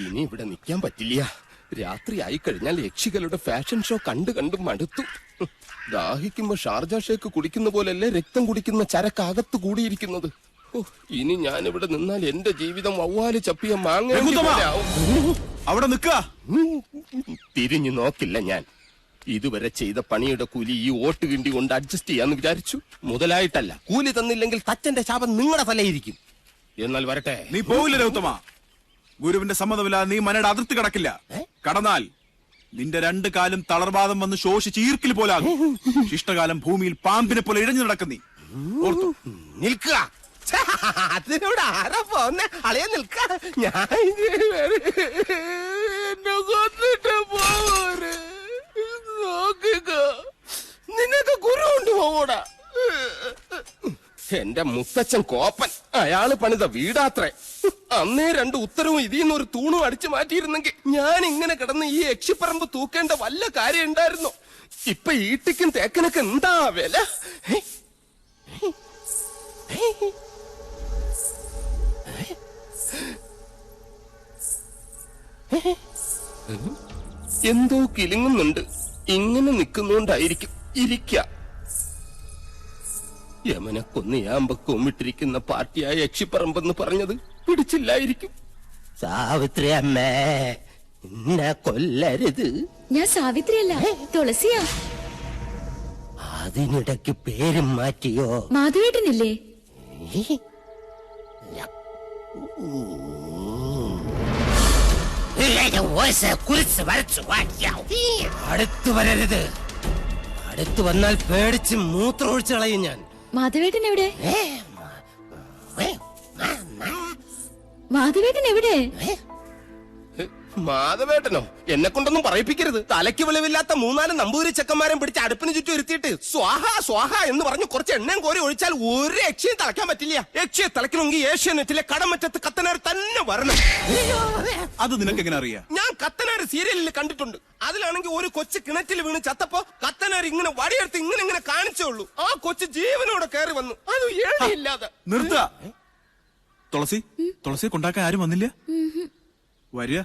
ഇനി ഇവിടെ നിൽക്കാൻ പറ്റില്ല. രാത്രി ആയി കഴിഞ്ഞാൽ യക്ഷികളുടെ ഫാഷൻ ഷോ കണ്ടു മടുത്തു. ദാഹിക്കുമ്പോ ഷാർജ ഷേക്ക് കുടിക്കുന്ന പോലല്ലേ രക്തം കുടിക്കുന്ന ചരക്കകത്ത് കൂടിയിരിക്കുന്നത്. ഇനി ഞാൻ ഇവിടെ നിന്നാൽ എന്റെ ജീവിതം വവ്വാല് ചപ്പിയ മാങ്ങ. അവിടെ നിൽക്കുക. തിരിഞ്ഞു നോക്കില്ല ഞാൻ. ഇതുവരെ ചെയ്ത പണിയുടെ കൂലി ഈ ഓട്ട് കിണ്ടി കൊണ്ട് അഡ്ജസ്റ്റ് ചെയ്യാന്ന് വിചാരിച്ചു. മുതലായിട്ടല്ല. കൂലി തന്നില്ലെങ്കിൽ തച്ചന്റെ ശാപം നിങ്ങളുടെ തലയിരിക്കും. എന്നാൽ വരട്ടെ. നീ പോവില്ല രൗത്തമ. ഗുരുവിന്റെ സമ്മതമില്ലാതെ നീ മനയുടെ അതിർത്തി കടക്കില്ല. കടന്നാൽ നിന്റെ 2 കാലും തളർവാദം വന്ന് ശോഷിച്ച് ഈർക്കിൽ പോലാകും. ശിഷ്ടകാലം ഭൂമിയിൽ പാമ്പിനെ പോലെ ഇഴഞ്ഞു നടക്കുന്നീ. നിൽക്കുക. അതിനോട് ആരാ പോന്നെ? അളയെ നിൽക്ക. ഞാൻ എന്നെ കൊന്നിട്ട് പോരെ. നോക്കുക, നിനക്ക് ഗുരു കൊണ്ട് പോകൂടാ. എന്റെ മുത്തച്ഛൻ കോപ്പൻ. അയാള് പണിത വീടാത്രേ. അന്നേ 2 ഉത്തരവും ഇതിന്ന് ഒരു തൂണും അടിച്ചു മാറ്റിയിരുന്നെങ്കിൽ ഞാൻ ഇങ്ങനെ കിടന്ന് ഈ യക്ഷിപ്പറമ്പ് തൂക്കേണ്ട വല്ല കാര്യം ഉണ്ടായിരുന്നോ? ഇപ്പൊ ഈട്ടിക്കും തേക്കനൊക്കെ എന്താ വില? എന്തോ കിലുങ്ങുന്നുണ്ട്. ഇങ്ങനെ നിൽക്കുന്നോണ്ടായിരിക്കും. ഇരിക്ക. യമനെ കൊന്നിയാമ്പ കൊമ്മിട്ടിരിക്കുന്ന പാർട്ടിയായ യക്ഷിപ്പറമ്പെന്ന് പറഞ്ഞത് പിടിച്ചില്ലായിരിക്കും. സാവിത്രി അമ്മേ, എന്നെ കൊല്ലരുത്. ഞാൻ സാവിത്രിയല്ല, തുളസിയാ. അതിനിടയ്ക്ക് പേരും മാറ്റിയോ? മാധവേട്ടനില്ലേ? അടുത്തു വരരുത്. അടുത്തു വന്നാൽ പേടിച്ച് മൂത്രമൊഴിച്ചു കളയും ഞാൻ. മാധവേട്ടൻ എവിടെ? മാധവേട്ടൻ എവിടെ? മാധവേട്ടനോ? എന്നെ കൊണ്ടൊന്നും പറയിപ്പിക്കരുത്. തലയ്ക്ക് വെളിവില്ലാത്ത 3-4 നമ്പൂരി ചെക്കന്മാരെ പിടിച്ച് അടുപ്പിന് ചുറ്റും ഇരുത്തിയിട്ട് സ്വാഹ സ്വാഹ എന്ന് പറഞ്ഞ് കുറച്ച് എണ്ണയും കോരി ഒഴിച്ചാൽ ഒരു യക്ഷിയെ തളയ്ക്കാൻ പറ്റില്ല. യക്ഷിയെ തളയ്ക്കണമെങ്കിൽ ഏഷ്യാനെറ്റിലെ കടമറ്റത്ത് കത്തനാർ തന്നെ വരണം. അത് നിനക്ക് എങ്ങനെ അറിയാം? ഞാൻ കത്തനാർ സീരിയലിൽ കണ്ടിട്ടുണ്ട്. അതിലാണെങ്കിൽ ഒരു കൊച്ചു കിണറ്റിൽ വീണ് ചത്തപ്പോ കത്തനാർ ഇങ്ങനെ വടിയെടുത്ത് ഇങ്ങനെ കാണിച്ചേ ഉള്ളൂ. ആ കൊച്ചു ജീവനോടെ കയറി വന്നു. അത് ഏഴില്ലാതെ. നിർത്ത. തുളസിയെ കൊണ്ടാക്കാൻ ആരും വന്നില്ല. വരിക.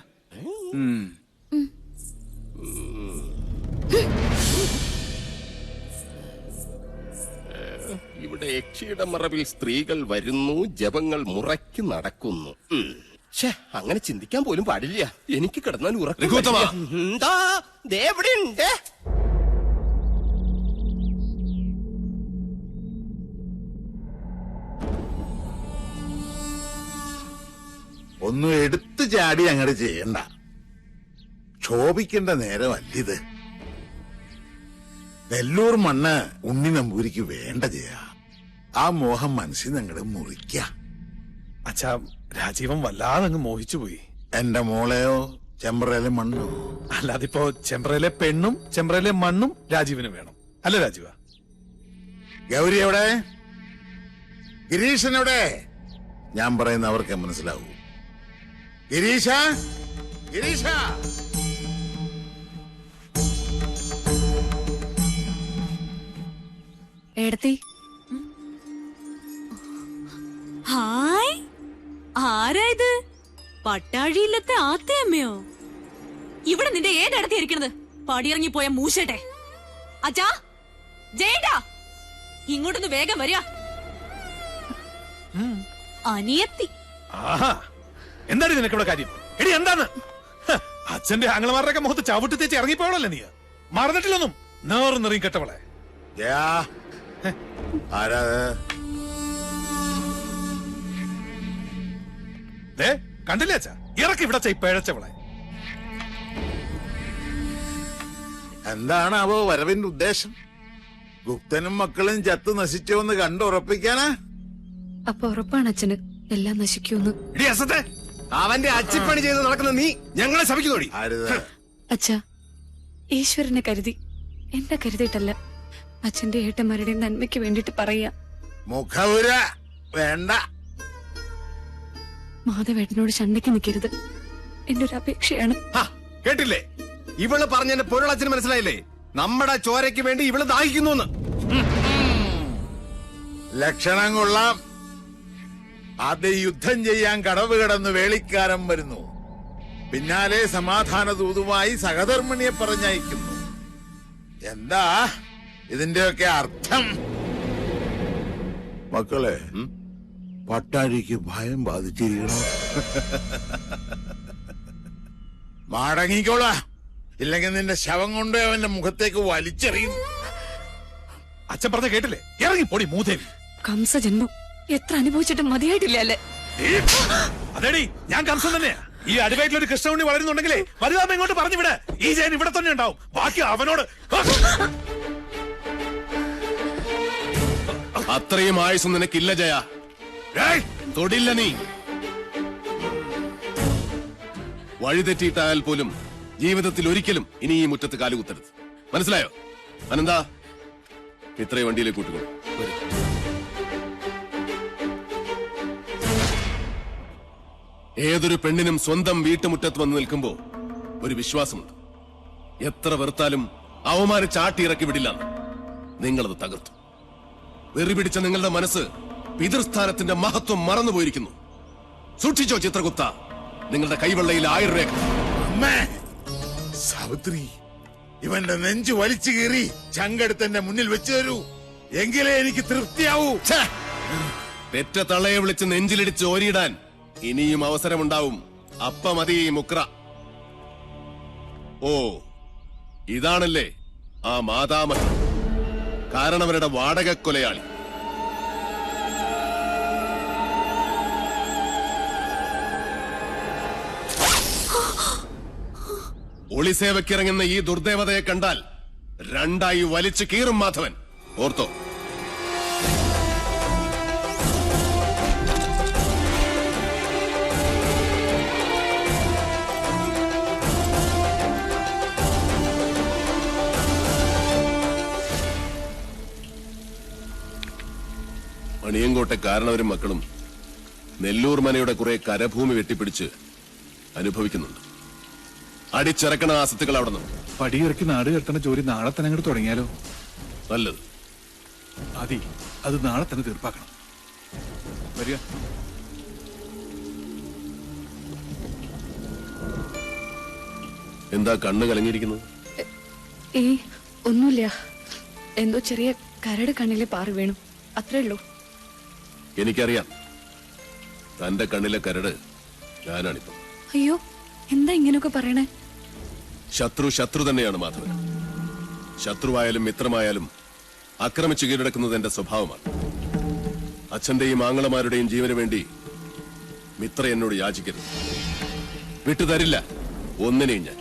ഇവിടെ യക്ഷിയുടെ മറവിൽ സ്ത്രീകൾ വരുന്നു, ജപങ്ങൾ മുറയ്ക്ക് നടക്കുന്നു. അങ്ങനെ ചിന്തിക്കാൻ പോലും പാടില്ല. എനിക്ക് കിടന്നാൽ ഉറക്കം. എന്താ ദേവിടെയുണ്ട്? ഒന്നും എടുത്തു ചാടി അങ്ങോട്ട് ചെയ്യണ്ട. ക്ഷോഭിക്കേണ്ട നേരമല്ലിത്. നെല്ലൂർ മണ്ണ് ഉണ്ണി നമ്പൂരിക്ക് വേണ്ട ചെയ്യാ. ആ മോഹം മനസ്സിൽ നിന്ന് അങ്ങോട്ട് മുറിക്ക. അച്ഛാ, രാജീവൻ വല്ലാതെ അങ്ങ് മോഹിച്ചുപോയി. എന്റെ മോളെയോ ചെമ്പ്രയിലെ മണ്ണോ? അല്ലാതിപ്പോ ചെമ്പ്രയിലെ പെണ്ണും ചെമ്പ്രയിലെ മണ്ണും രാജീവിന് വേണം, അല്ല രാജീവ? ഗൗരി എവിടെ? ഗിരീശൻ എവിടെ? ഞാൻ പറയുന്ന അവർക്ക് മനസ്സിലാവൂ. ഗിരീശ, ഗിരീശ. എടത്തി. ഹായ്, ആരാ ഇത്? പട്ടാഴിയില്ലത്തെ ആത്തയമ്മയോ? ഇവിടെ നിന്റെ ഏടത്തി ഇരിക്കണത്? പടിയിറങ്ങി പോയ മൂശട്ടെ. അച്ഛാ, ജയേട്ടാ, ഇങ്ങോട്ടൊന്ന് വേഗം വരിക. അനിയത്തി. ആഹാ, എന്താണ് നിനക്കിവിടെ കാര്യം? എടി എന്താണ്? അച്ഛന്റെ ആംഗ്ലമാരുടെയൊക്കെ മുഖത്ത് ചവിട്ടി തേച്ച് ഇറങ്ങിപ്പോളല്ലേ നീ? മറന്നിട്ടില്ലൊന്നും. നേർന്നെറിയും കെട്ടവളെ. കണ്ടില്ലേ അച്ഛാ? ഇറക്കി ഇവിടെ പിഴച്ചവളെ. എന്താണാവോ വരവിന്റെ ഉദ്ദേശം? ഗുപ്തനും മക്കളും ചത്തു നശിച്ചോന്ന് കണ്ടുറപ്പിക്കാനാ? അപ്പൊ ഉറപ്പാണ് അച്ഛന് എല്ലാം നശിക്കൂന്ന്. അവന്റെ അച്ചിപ്പണി ചെയ്ത് നടക്കുന്ന നീ ഞങ്ങളെ ശപിക്കുന്നോടി. അച്ഛാ, ഈശ്വരനെ കരുതി, എന്നെ കരുതിയിട്ടല്ല. അച്ഛന്റെ ഏട്ടന്മാരുടെയും നന്മയ്ക്ക് വേണ്ടിട്ട് പറയാ. മുഖവുര വേണ്ട. മാധവേട്ടനോട് ചണ്ടയ്ക്ക് നിൽക്കരുത്. എന്റെ ഒരു അപേക്ഷയാണ്. കേട്ടില്ലേ? ഇവള് പറഞ്ഞെന്റെ പൊരുളച്ഛന് മനസ്സിലായില്ലേ? നമ്മുടെ ചോരയ്ക്ക് വേണ്ടി ഇവള് ദാഹിക്കുന്നു. ലക്ഷണം കൊള്ളാം. ആദ്യം യുദ്ധം ചെയ്യാൻ കടവ് കിടന്ന് വേളിക്കാരൻ വരുന്നു. പിന്നാലെ സമാധാന ദൂതുമായി സഹധർമ്മിണിയെ പറഞ്ഞയക്കുന്നു. എന്താ ഇതിന്റെയൊക്കെ അർത്ഥം? മക്കളെ, പട്ടാഴിക്ക് ഭയം ബാധിച്ചിരിക്കണോ? മടങ്ങിക്കോളാ, ഇല്ലെങ്കിൽ നിന്റെ ശവം കൊണ്ട് അവന്റെ മുഖത്തേക്ക് വലിച്ചെറിയും. അച്ഛൻ പറഞ്ഞ കേട്ടില്ലേ? ഇറങ്ങി പൊടി മൂദേവി. കംസജന്മം എത്ര അനുഭവിച്ചിട്ടും മതിയായിട്ടില്ല അല്ലേ? അതേടി, ഞാൻ കംസൻ തന്നെയാ. ഈ അടിവയറ്റിലൊരു കൃഷ്ണുണ്ണി വളരുന്നുണ്ടെങ്കിലേ വലുതാമ ഇങ്ങോട്ട് പറഞ്ഞു വിട. ഈ ജയൻ ഇവിടെ തന്നെ ഉണ്ടാവും. ബാക്കി അവനോട്. അത്രയും ആയുസ് നിനക്കില്ല ജയ. തൊടില്ല നീ. വഴിതെറ്റിയിട്ടായാൽ പോലും ജീവിതത്തിൽ ഒരിക്കലും ഇനി ഈ മുറ്റത്ത് കാലുകുത്തരുത്. മനസ്സിലായോ? അനന്താ, ഇത്രയും വണ്ടിയിലേക്ക് കൂട്ടിക്കൊള്ളു. ഏതൊരു പെണ്ണിനും സ്വന്തം വീട്ടുമുറ്റത്ത് വന്ന് നിൽക്കുമ്പോ ഒരു വിശ്വാസമുണ്ട്. എത്ര വെറുത്താലും അവമാനിച്ചാട്ടിയിറക്കി വിടില്ല. നിങ്ങളത് തകർത്തു. വെറി പിടിച്ച നിങ്ങളുടെ മനസ്സ് പിതൃസ്ഥാനത്തിന്റെ മഹത്വം മറന്നുപോയിരിക്കുന്നു. സൂക്ഷിച്ചോ ചിത്രഗുപ്ത, നിങ്ങളുടെ കൈവെള്ളയിൽ 1000 രേഖ. അമ്മേ, സാവിത്രി, ഇവന്റെ നെഞ്ചു വലിച്ചു കീറി ചങ്കെടുത്തെന്റെ മുന്നിൽ വെച്ചു തരൂ. എങ്കിലേ എനിക്ക് തൃപ്തിയാവൂ. പെറ്റ തള്ളയെ വിളിച്ച് നെഞ്ചിലിടിച്ച് ഓരിയിടാൻ ഇനിയും അവസരമുണ്ടാവും. അപ്പ മതി മുക്ര. ഓ, ഇതാണല്ലേ ആ മാതാമഹൻ, കാരണവരുടെ വാടക കൊലയാളി. ഒളിസേവയ്ക്കിറങ്ങുന്ന ഈ ദുർദേവതയെ കണ്ടാൽ 2ആയി വലിച്ചു കീറും മാധവൻ. ഓർത്തോ? മണിയങ്കോട്ടെ കാരണവരും മക്കളും നെല്ലൂർ മനയുടെ കുറെ കരഭൂമി വെട്ടിപ്പിടിച്ച് അനുഭവിക്കുന്നുണ്ട്. അടിച്ചിറക്കണ ആസത്തുകൾ അവിടെ നിന്ന്. പടിയിറക്കി നാട് കെട്ടണ ജോലി നാളെ തന്നെ അങ്ങോട്ട് തുടങ്ങിയാലോ? നല്ലത്. അതി അത് നാളെ തന്നെ തീർപ്പാക്കണം. വരിക. എന്താ കണ്ണ് കലങ്ങിയിരിക്കുന്നത്? ഒന്നുമില്ല, എന്തോ ചെറിയ കരട് കണ്ണിലെ പാറ വീണു, അത്രേ ഉള്ളൂ. എനിക്കറിയാം, തന്റെ കണ്ണിലെ കരട് ഞാനാണിപ്പോ. അയ്യോ, എന്താ ഇങ്ങനെയൊക്കെ പറയണേ? ശത്രു തന്നെയാണ് മാധവൻ. ശത്രുവായാലും മിത്രമായാലും ആക്രമിച്ചു കീഴടക്കുന്നത് എന്റെ സ്വഭാവമാണ്. അച്ഛന്റെയും ആങ്ങളമാരുടെയും ജീവന് വേണ്ടി മിത്ര എന്നോട് യാചിക്കരുത്. വിട്ടുതരില്ല ഒന്നിനെയും ഞാൻ.